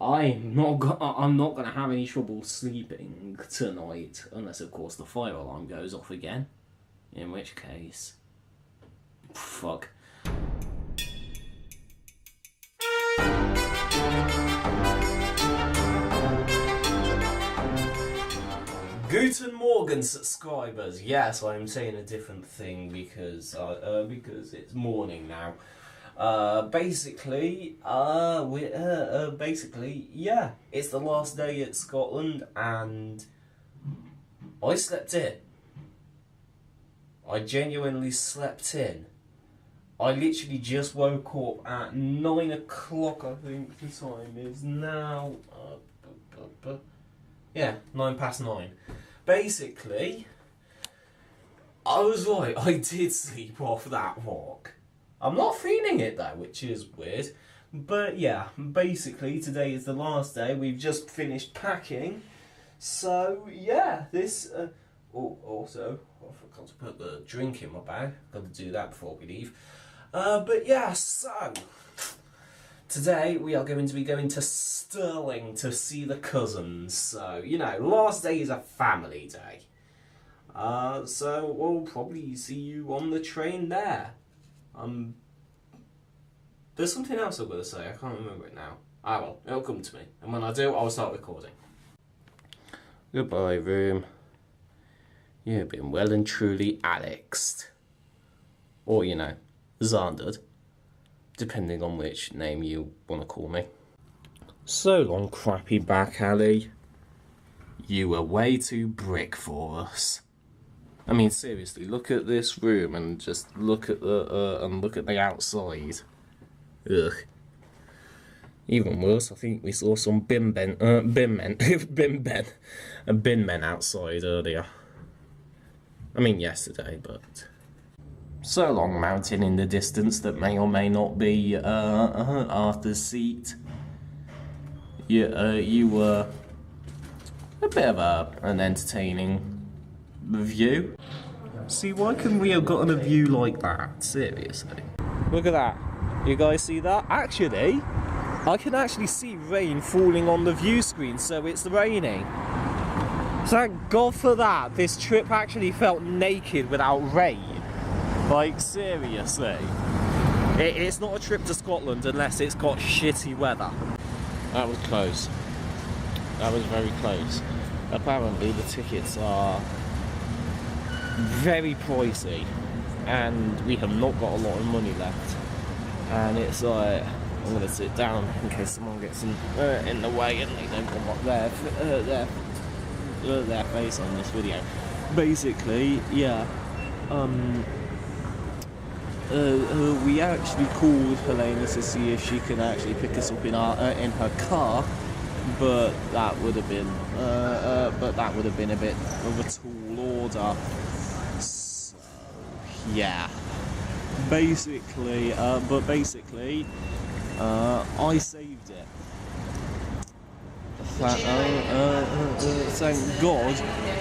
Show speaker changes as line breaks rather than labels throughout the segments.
I'm not gonna have any trouble sleeping tonight, unless of course the fire alarm goes off again. In which case, fuck. Guten Morgen, subscribers. Yes, I'm saying a different thing because it's morning now. Basically, yeah, it's the last day at Scotland, and I slept in. I genuinely slept in. I literally just woke up at 9 o'clock. I think the time is now. Yeah, 9:09. Basically, I was right. I did sleep off that walk. I'm not feeling it though, which is weird. But yeah, basically today is the last day. We've just finished packing. So yeah, this... also, I forgot to put the drink in my bag. Got to do that before we leave. But yeah, so... today we are going to be going to Stirling to see the cousins. So, you know, last day is a family day. So we'll probably see you on the train there. There's something else I've got to say, I can't remember it now. Ah well, it'll come to me, and when I do, I'll start recording. Goodbye, room. You've been well and truly Alexed. Or, you know, Xandered. Depending on which name you want to call me. So long, crappy back alley. You were way too brick for us. I mean, seriously, look at this room and just look at the outside. Ugh. Even worse, I think we saw some bin men outside earlier. I mean, yesterday, but so long, mountain in the distance that may or may not be Arthur's seat. You were a bit of an entertaining view. See, why couldn't we have gotten a view like that? Seriously. Look at that. You guys see that? Actually, I can actually see rain falling on the view screen, so it's raining. Thank God for that. This trip actually felt naked without rain. Like, seriously. It's not a trip to Scotland unless it's got shitty weather. That was close. That was very close. Apparently the tickets are very pricey and we have not got a lot of money left. And it's like, I'm going to sit down in case someone gets in the way and they don't want their face on this video. Basically, yeah, we actually called Helena to see if she could actually pick us up in her car, but that would have been a bit of a tall order. So yeah, basically, I saved it. Thank God,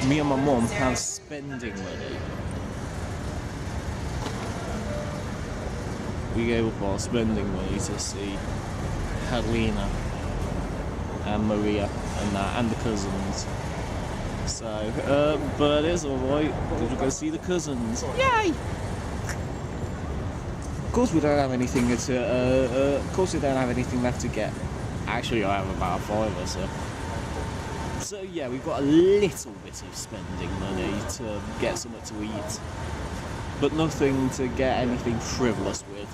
me and my mum have spending money. We gave up our spending money to see Helena and Maria and the cousins. So, but it's alright, because we're going to see the cousins. Yay! Of course we don't have anything left to get. Actually, I have about a $5 or so. So yeah, we've got a little bit of spending money to get something to eat, but nothing to get anything frivolous with,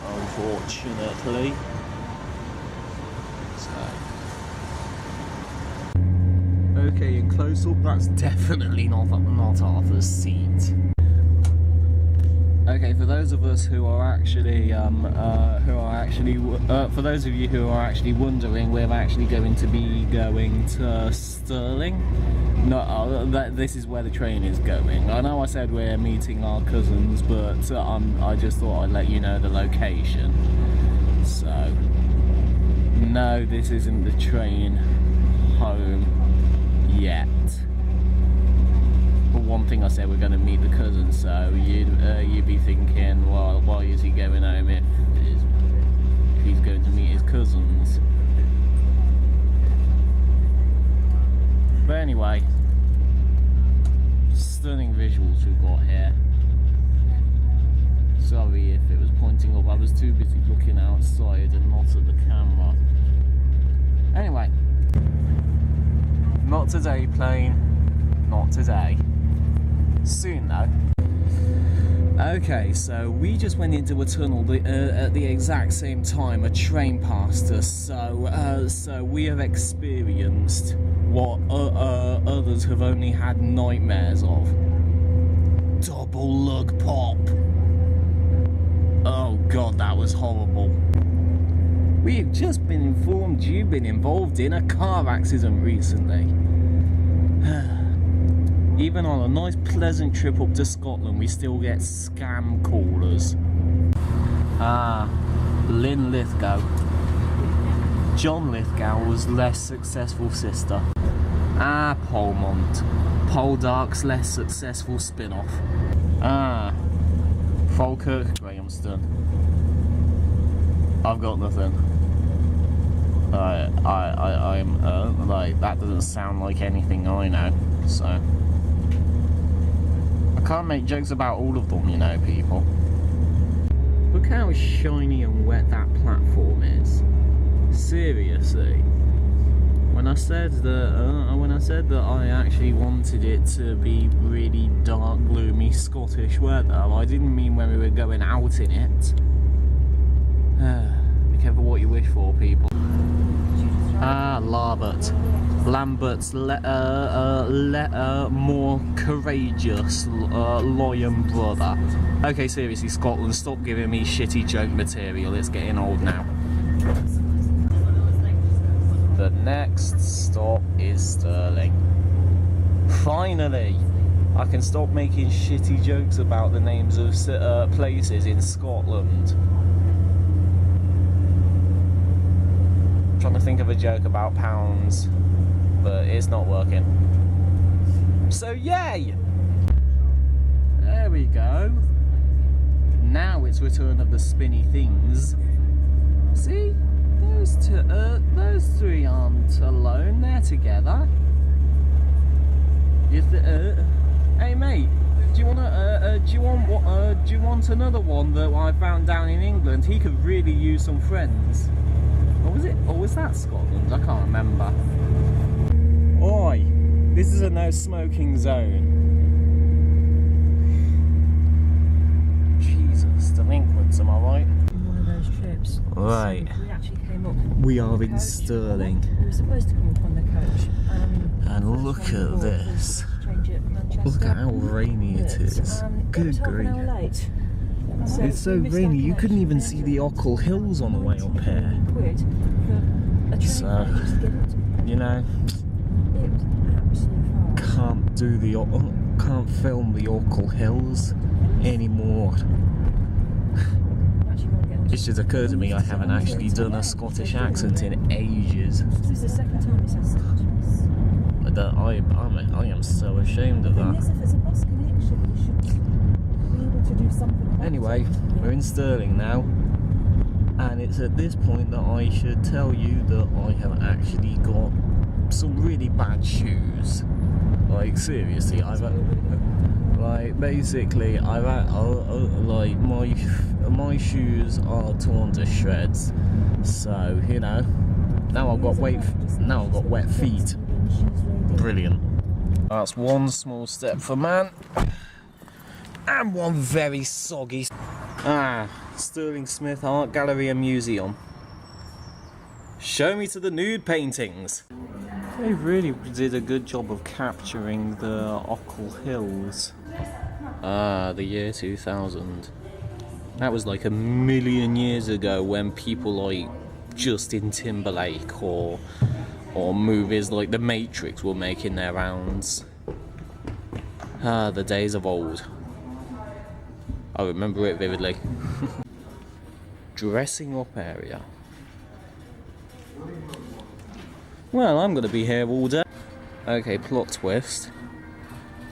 unfortunately. So. Okay, in close up, that's definitely not Arthur's seat. Okay, for those of us who are actually, for those of you who are actually wondering, we're actually going to be going to Stirling. No, this is where the train is going. I know I said we're meeting our cousins, but I just thought I'd let you know the location. So, no, this isn't the train home yet. But one thing I said, we're going to meet the cousins, so you'd be thinking, well, why is he going home if he's going to meet his cousins?
Anyway, stunning visuals we've got here. Sorry if it was pointing up, I was too busy looking outside and not at the camera. Anyway, not today plane, not today. Soon though. Okay, so we just went into a tunnel at the exact same time a train passed us, so we have experienced what others have only had nightmares of. Double lug pop. Oh god, that was horrible. We've just been informed you've been involved in a car accident recently. Even on a nice pleasant trip up to Scotland, we still get scam callers. Lynn Lithgow. John Lithgow's less successful sister. Polmont. Poldark's less successful spin-off. Falkirk Grahamston. I've got nothing. I'm like, that doesn't sound like anything I know, so I can't make jokes about all of them, you know, people. Look how shiny and wet that platform is. Seriously. When I said that I actually wanted it to be really dark, gloomy Scottish weather, I didn't mean when we were going out in it. Be careful what you wish for, people. Lambert's more courageous lion brother. Okay, seriously, Scotland, stop giving me shitty joke material. It's getting old now. The next stop is Stirling. Finally, I can stop making shitty jokes about the names of places in Scotland. I'm trying to think of a joke about pounds, but it's not working. So yay! There we go. Now it's return of the spinny things. See? Those three aren't alone, they're together. Hey mate, do you want another one that I found down in England? He could really use some friends. Or was that Scotland? I can't remember. Oi, this is a no smoking zone. Jesus, delinquents, am I right?
One of those trips.
Right.
So we actually came up.
We are in Stirling.
We were supposed to come up on the coach.
And look at this. Look at how rainy it is. Good grief.
So
it's so rainy, you couldn't even see the Ochil Hills on the way up here. So, you know, can't film the Ochil Hills anymore. It just occurred to me I haven't actually done a Scottish accent in ages.
This is the second time we said Scottish.
I am so ashamed of that.
If it's a bus connection, you should be able to do something.
Anyway, we're in Stirling now, and it's at this point that I should tell you that I have actually got some really bad shoes. Like seriously, my shoes are torn to shreds. So you know, now I've got wet feet. Brilliant. That's one small step for man, and one very soggy. Sterling Smith Art Gallery and Museum. Show me to the nude paintings. They really did a good job of capturing the Ochil Hills. The year 2000. That was like a million years ago when people like Justin Timberlake or movies like The Matrix were making their rounds. The days of old. I remember it vividly. Dressing up area. Well, I'm going to be here all day. Okay, plot twist.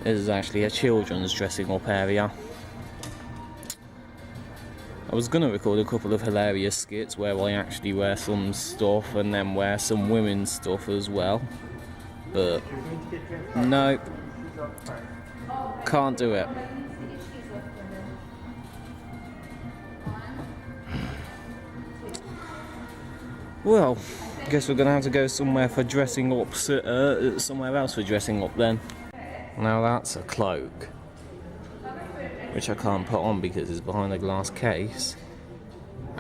This is actually a children's dressing up area. I was going to record a couple of hilarious skits where I actually wear some stuff and then wear some women's stuff as well. but no, can't do it. Well, guess we're gonna have to go somewhere for dressing up, somewhere else for dressing up then. Now that's a cloak, which I can't put on because it's behind a glass case.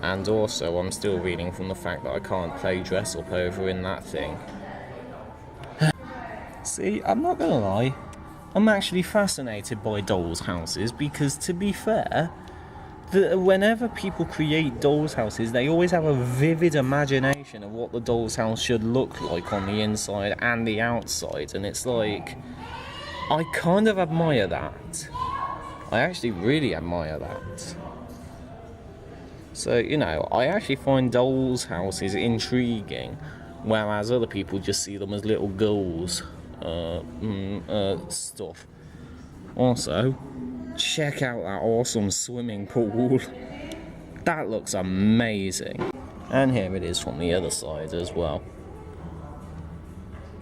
And also, I'm still reading from the fact that I can't play dress up over in that thing. See, I'm not gonna lie, I'm actually fascinated by dolls' houses because, to be fair, whenever people create dolls' houses, they always have a vivid imagination of what the doll's house should look like on the inside and the outside, and it's like, I kind of admire that. I actually really admire that. So, you know, I actually find dolls' houses intriguing, whereas other people just see them as little girls' stuff. Also, check out that awesome swimming pool. That looks amazing. And here it is from the other side as well.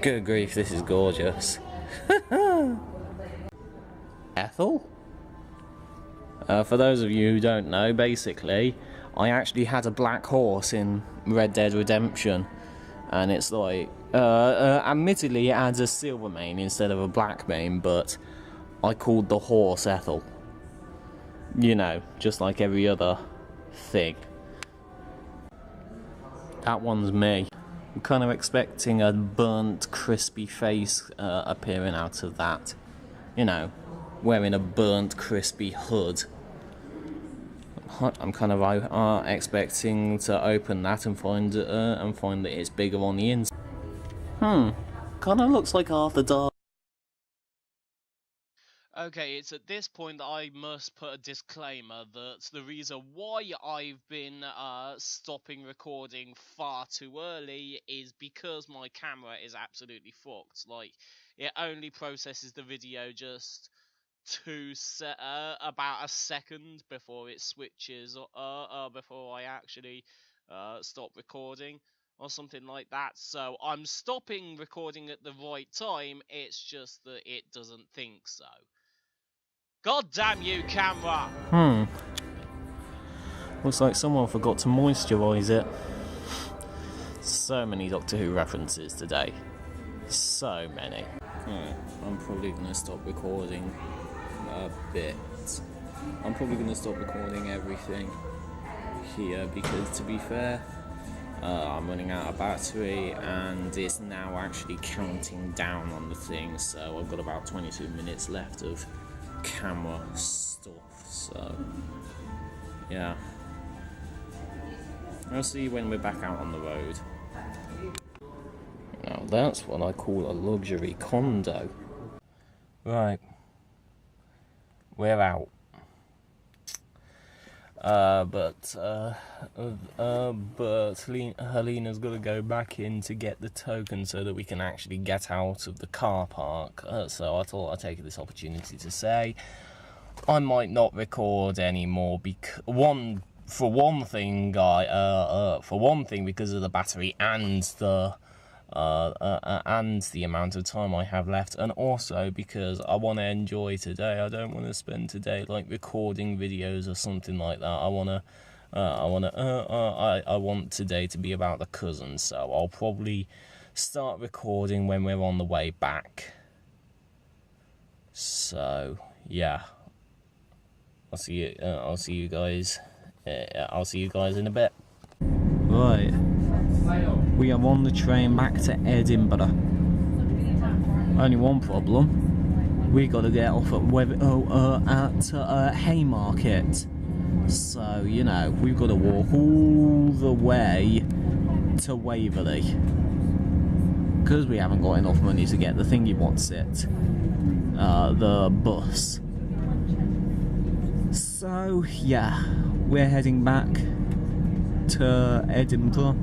Good grief, this is gorgeous. Ethel? For those of you who don't know, basically, I actually had a black horse in Red Dead Redemption. And it's like, admittedly it adds a silver mane instead of a black mane, but I called the horse Ethel. You know, just like every other thing. That one's me. I'm kind of expecting a burnt, crispy face appearing out of that. You know, wearing a burnt, crispy hood. I'm kind of expecting to open that and find that it's bigger on the inside. Kind of looks like Arthur Dark.
Okay, it's at this point that I must put a disclaimer that the reason why I've been stopping recording far too early is because my camera is absolutely fucked. Like, it only processes the video just about a second before it switches, before I actually stop recording or something like that. So I'm stopping recording at the right time, it's just that it doesn't think so. God damn you, camera!
Looks like someone forgot to moisturise it. So many Doctor Who references today. So many. Alright, I'm probably going to stop recording a bit. I'm probably going to stop recording everything here because, to be fair, I'm running out of battery and it's now actually counting down on the thing, so I've got about 22 minutes left of camera stuff, so yeah. I'll see you when we're back out on the road. Now that's what I call a luxury condo. Right, we're out. But Helena's got to go back in to get the token so that we can actually get out of the car park. So I thought I'd take this opportunity to say I might not record anymore because for one thing because of the battery and the amount of time I have left, and also because I want to enjoy today. I don't want to spend today like recording videos or something like that. I want today to be about the cousins, so I'll probably start recording when we're on the way back. So yeah, I'll see you guys in a bit. Right. We are on the train back to Edinburgh. Only one problem. We got to get off at Haymarket. So, you know, we've got to walk all the way to Waverley. Because we haven't got enough money to get the thingy what's it. The bus. So, yeah. We're heading back to Edinburgh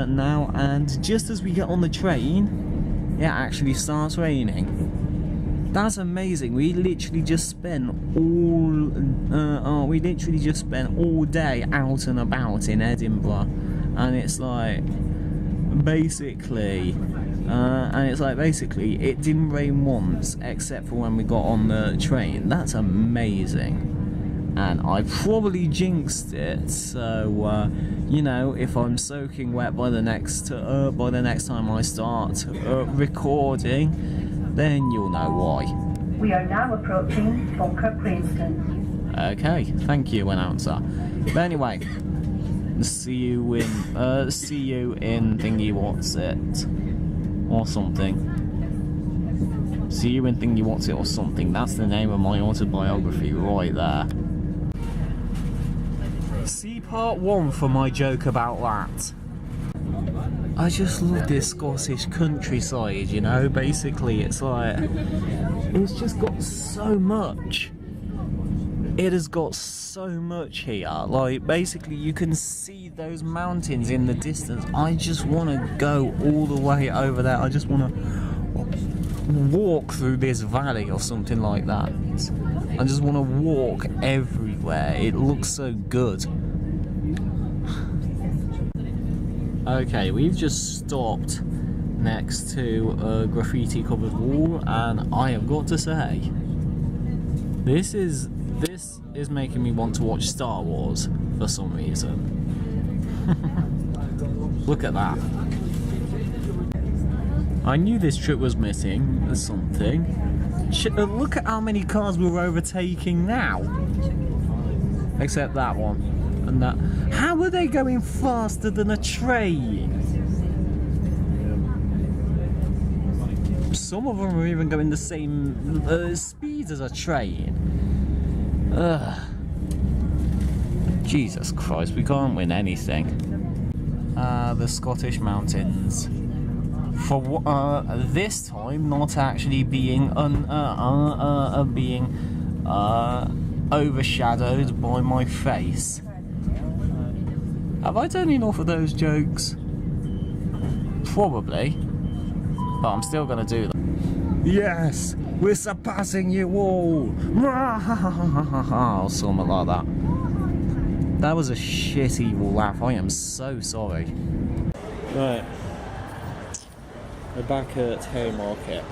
now, and just as we get on the train, it actually starts raining. That's amazing. We literally just spent all day out and about in Edinburgh, and it's like basically, and it's like, basically, it didn't rain once, except for when we got on the train. That's amazing. And I probably jinxed it, so, you know, if I'm soaking wet by the next time I start recording, then you'll know why.
We are now approaching Falkirk Cranston.
Okay, thank you, announcer. But anyway, see you in thingy what's it or something. See you in thingy what's it or something. That's the name of my autobiography right there. See part 1 for my joke about that. I just love this Scottish countryside, you know. Basically, it's like, it's just got so much. It has got so much here. Like, basically, you can see those mountains in the distance. I just want to go all the way over there. I just want to walk through this valley or something like that. I just want to walk everywhere. It looks so good. Okay, we've just stopped next to a graffiti covered wall, and I have got to say, this is making me want to watch Star Wars for some reason. Look at that. I knew this trip was missing something. Look at how many cars we're overtaking now. Except that one. And that. How are they going faster than a train? Some of them are even going the same speed as a train. Ugh. Jesus Christ, we can't win anything. The Scottish mountains. For this time, not actually being overshadowed by my face. Have I done enough of those jokes? Probably. But I'm still gonna do them. Yes! We're surpassing you all! Or something like that. That was a shitty laugh. I am so sorry. Right. We're back at Haymarket.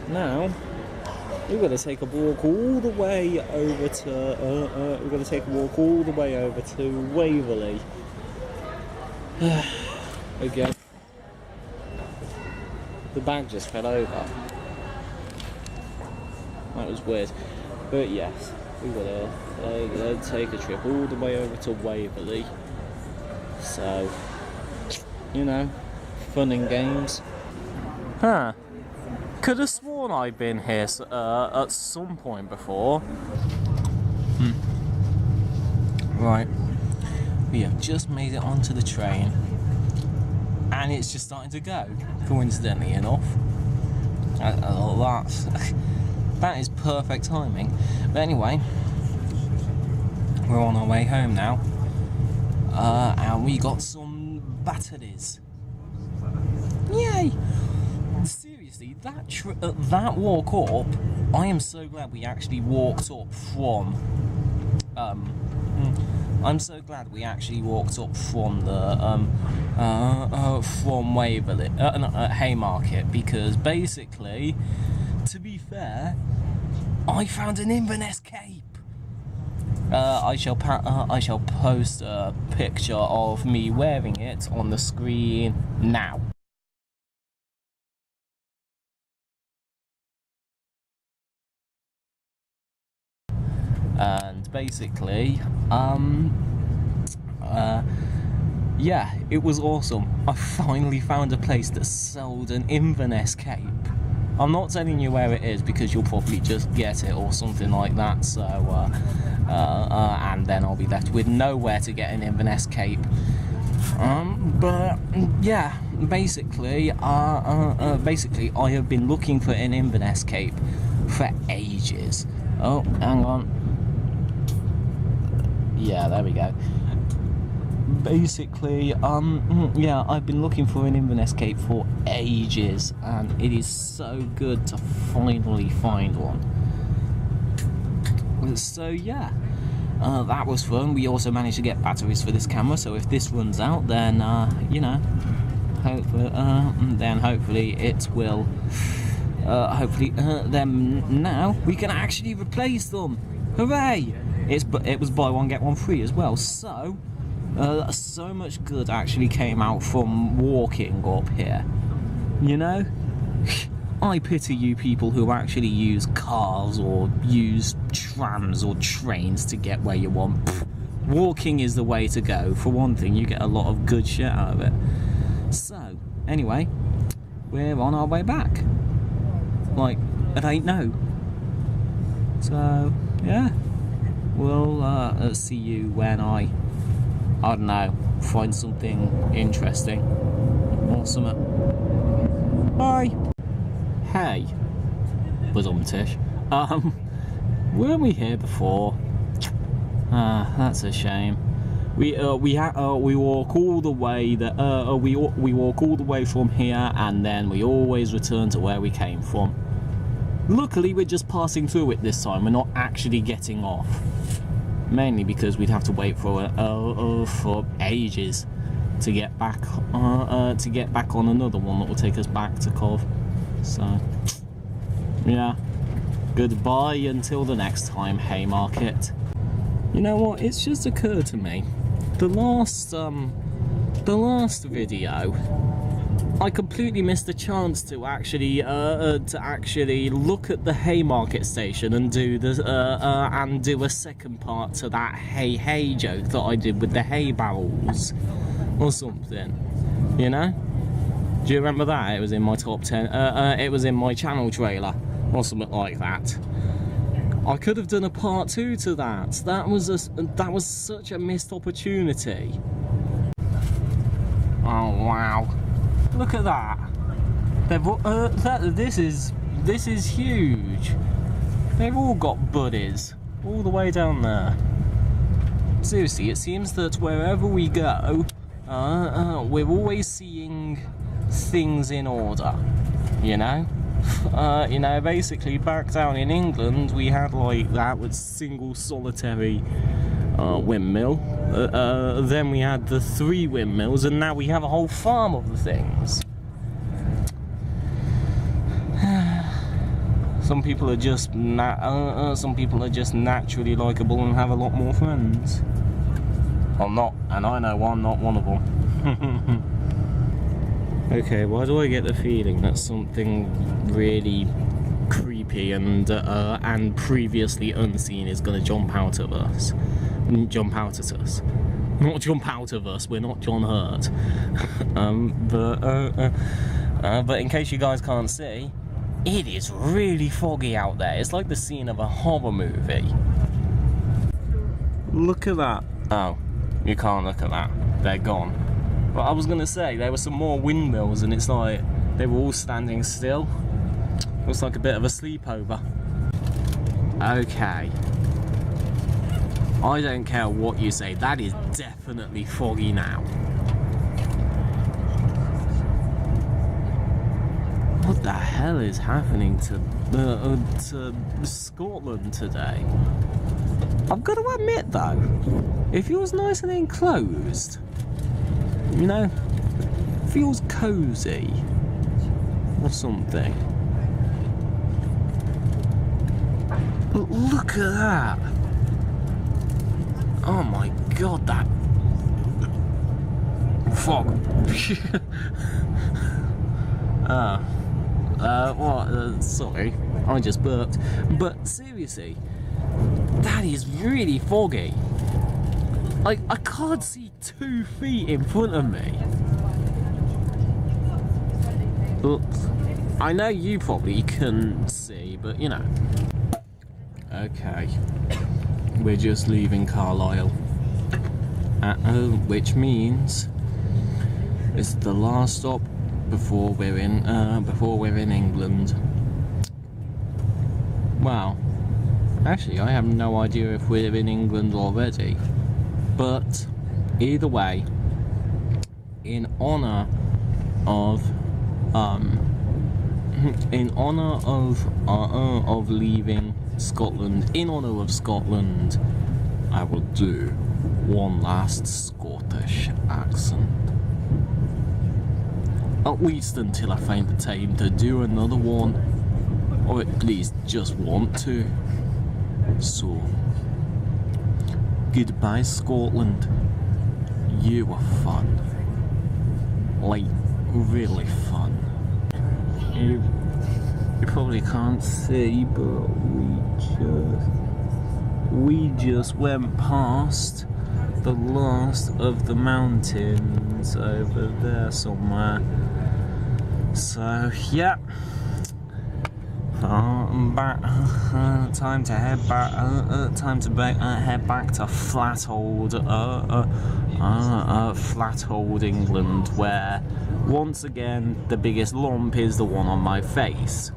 Now, we're going to take a walk all the way over to Waverley. Again. The bag just fell over. That was weird. But yes, we're going to take a trip all the way over to Waverley. So, you know, fun and games. Huh. Could have sworn I'd been here at some point before. Right. We have just made it onto the train. And it's just starting to go, coincidentally enough. That is perfect timing. But anyway, we're on our way home now. And we got some batteries. Yay! Seriously, that walk up, I am so glad we actually walked up from I'm so glad we actually walked up from the from Waverley Haymarket, because basically, to be fair, I found an Inverness cape. I shall post a picture of me wearing it on the screen now. And basically, yeah, it was awesome. I finally found a place that sold an Inverness cape. I'm not telling you where it is because you'll probably just get it or something like that. So, and then I'll be left with nowhere to get an Inverness cape. But yeah, basically, I have been looking for an Inverness cape for ages. Oh, hang on. Yeah, there we go. Basically, yeah, I've been looking for an Inverness cape for ages, and it is so good to finally find one. So yeah, that was fun. We also managed to get batteries for this camera, so if this runs out, then, you know, hopefully it will. Then now we can actually replace them. Hooray! It was buy one get one free as well. So so much good actually came out from walking up here. You know, I pity you people who actually use cars or use trams or trains to get where you want. Pfft, walking is the way to go. For one thing, you get a lot of good shit out of it. So, anyway, we're on our way back. Like, it ain't no. So, yeah. We'll see you when I don't know, find something interesting or something. Bye. Hey, Tish. Weren't we here before? That's a shame. We walk all the way we walk all the way from here, and then we always return to where we came from. Luckily, we're just passing through it this time. We're not actually getting off. Mainly because we'd have to wait for ages to get back on another one that will take us back to Cov. So, yeah. Goodbye until the next time, Haymarket. You know what? It's just occurred to me. The last video, I completely missed the chance to actually look at the Haymarket station and do a second part to that hey joke that I did with the hay barrels or something. You know? Do you remember that? It was in my top 10. It was in my channel trailer or something like that. I could have done a part 2 to that. That was such a missed opportunity. Oh wow. Look at that. This is huge. They've all got buddies all the way down there. Seriously, it seems that wherever we go, we're always seeing things in order. You know, basically back down in England, we had like that with single solitary windmill. Then we had the 3 windmills, and now we have a whole farm of the things. Some people are just naturally likable and have a lot more friends. I'm not, and I know I'm not one of them. Okay, why do I get the feeling that something really creepy and previously unseen is going to jump out at us? Not jump out of us, we're not John Hurt. But in case you guys can't see, it is really foggy out there. It's like the scene of a horror movie. Look at that. Oh, you can't look at that. They're gone. But I was going to say, there were some more windmills, and it's like they were all standing still. Looks like a bit of a sleepover. Okay. I don't care what you say, that is definitely foggy now. What the hell is happening to Scotland today? I've got to admit though, it feels nice and enclosed. You know, feels cozy or something. But look at that. Oh my god, that fog. Sorry, I just burped. But seriously, that is really foggy. I can't see 2 feet in front of me. Look, I know you probably couldn't see, but you know. Okay. We're just leaving Carlisle, which means it's the last stop before we're in England. Well, actually, I have no idea if we're in England already, but either way, in honor of leaving Scotland, in honour of Scotland, I will do one last Scottish accent. At least until I find the time to do another one. Or at least just want to. So, goodbye Scotland. You were fun. Like, really fun. You probably can't see, but we just went past the last of the mountains over there somewhere. So yeah, back. Time to head back. Head back to flat old England, where once again the biggest lump is the one on my face,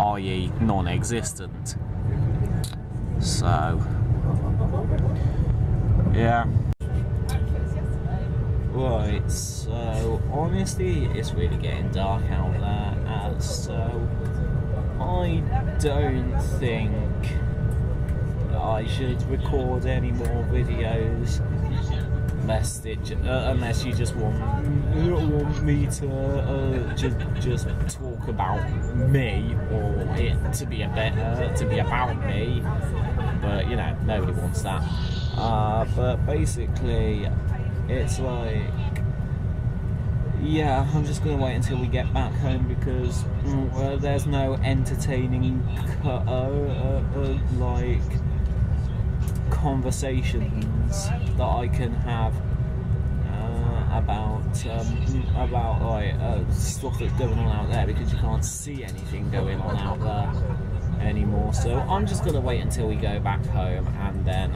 i.e. non-existent. So yeah. Right, so honestly it's really getting dark out there, so I don't think I should record any more videos unless you just want me to just talk about me, or it to be about me. But you know, nobody wants that. But basically, it's like, yeah, I'm just gonna wait until we get back home because there's no entertaining like conversations that I can have about like stuff that's going on out there, because you can't see anything going on out there anymore. So I'm just gonna wait until we go back home, and then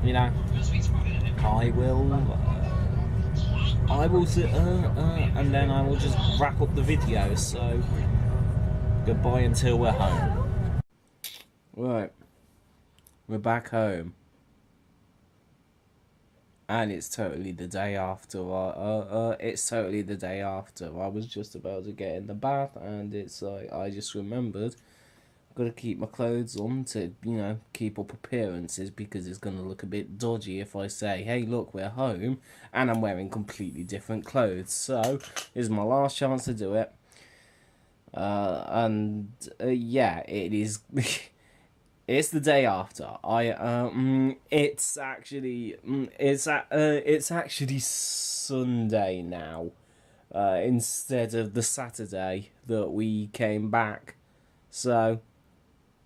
you know, I will sit and then I will just wrap up the video. So goodbye until we're home. Right, we're back home, and it's totally the day after. It's totally the day after. I was just about to get in the bath, and it's like I just remembered I've got to keep my clothes on to, you know, keep up appearances, because it's gonna look a bit dodgy if I say, "Hey, look, we're home," and I'm wearing completely different clothes. So this is my last chance to do it. Yeah, it is. It's the day after. It's actually Sunday now, instead of the Saturday that we came back. So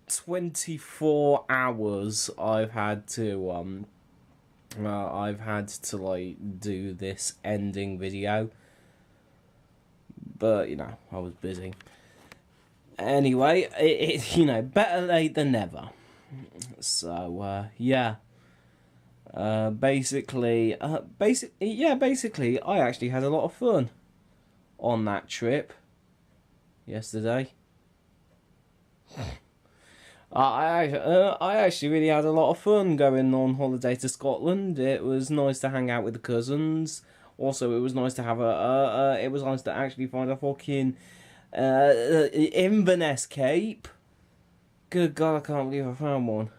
24 hours I've had to like do this ending video, but you know, I was busy. Anyway, you know, better late than never. So yeah. Basically, I actually had a lot of fun on that trip yesterday. I actually really had a lot of fun going on holiday to Scotland. It was nice to hang out with the cousins. Also, it was nice to have it was nice to actually find a fucking Inverness cape. Good God, I can't believe I found one.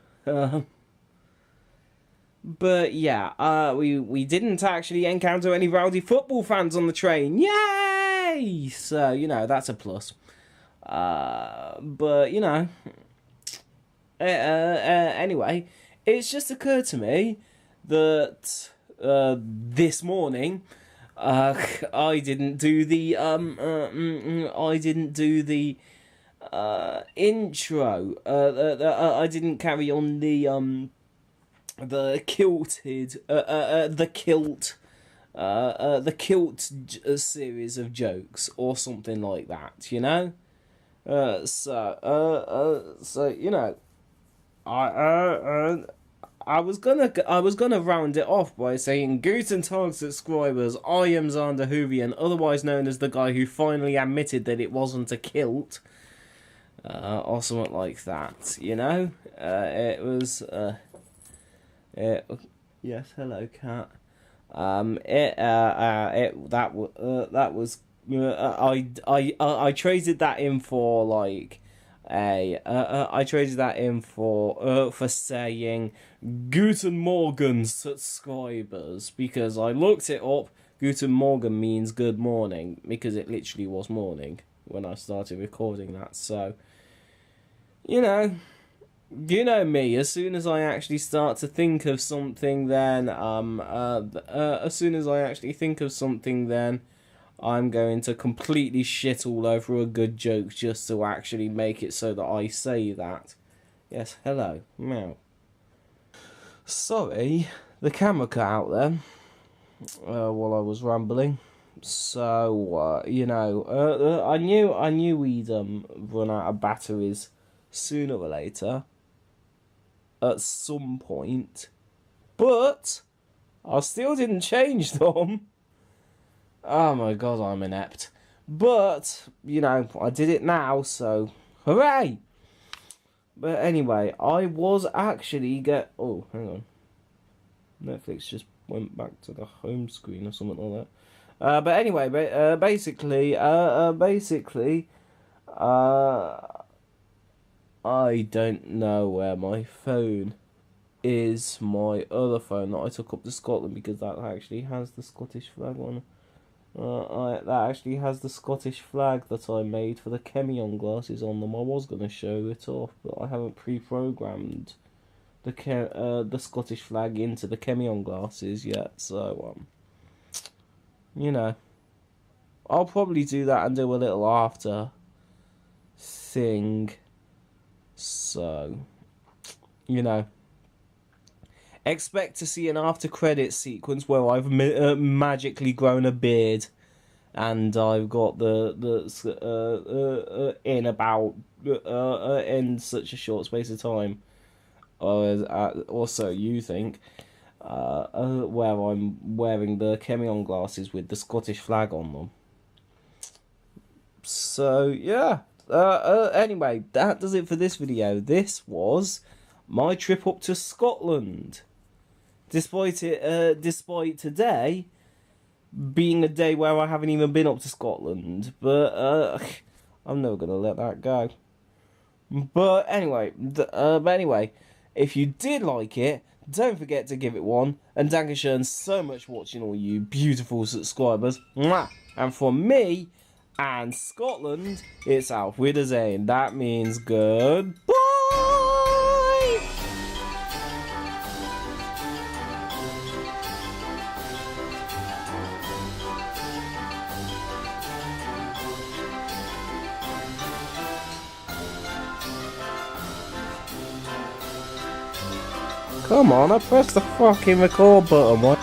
But yeah, we didn't actually encounter any rowdy football fans on the train. Yay! So, you know, that's a plus. But, you know, anyway, it's just occurred to me that this morning I didn't do the intro. I didn't carry on the kilt series of jokes or something like that, you know. So you know, I was gonna round it off by saying, Guten Tag, subscribers, I am XanderWhovian, otherwise known as the guy who finally admitted that it wasn't a kilt, or something like that, you know. It was yes, hello, cat. I traded that in for like I traded that in for saying Guten Morgen, subscribers, because I looked it up, Guten Morgen means good morning, because it literally was morning when I started recording that. So, you know me. As soon as I actually start to think of something, then I'm going to completely shit all over a good joke just to actually make it so that I say that. Yes, hello, meow. Sorry, the camera cut out then. While I was rambling, so I knew we'd run out of batteries sooner or later, at some point, but I still didn't change them. Oh my god, I'm inept. But I did it now, so hooray! But anyway, I was actually oh, hang on, Netflix just went back to the home screen or something like that. But anyway, basically, I don't know where my phone is. My other phone that I took up to Scotland, because that actually has the Scottish flag on. That actually has the Scottish flag that I made for the Chemion glasses on them. I was going to show it off, but I haven't pre-programmed the Scottish flag into the Chemion glasses yet, so I'll probably do that and do a little after thing. So expect to see an after credit sequence where I've magically grown a beard and I've got in such a short space of time. Or so you think, where I'm wearing the Chemion glasses with the Scottish flag on them. So, yeah. Anyway, that does it for this video. This was my trip up to Scotland. Despite today being a day where I haven't even been up to Scotland. But, I'm never going to let that go. But anyway, if you did like it, don't forget to give it one. And Dankeschön so much for watching, all you beautiful subscribers. Mwah! And from me and Scotland, it's Auf Wiedersehen. That means goodbye! Come on, I pressed the fucking record button. What?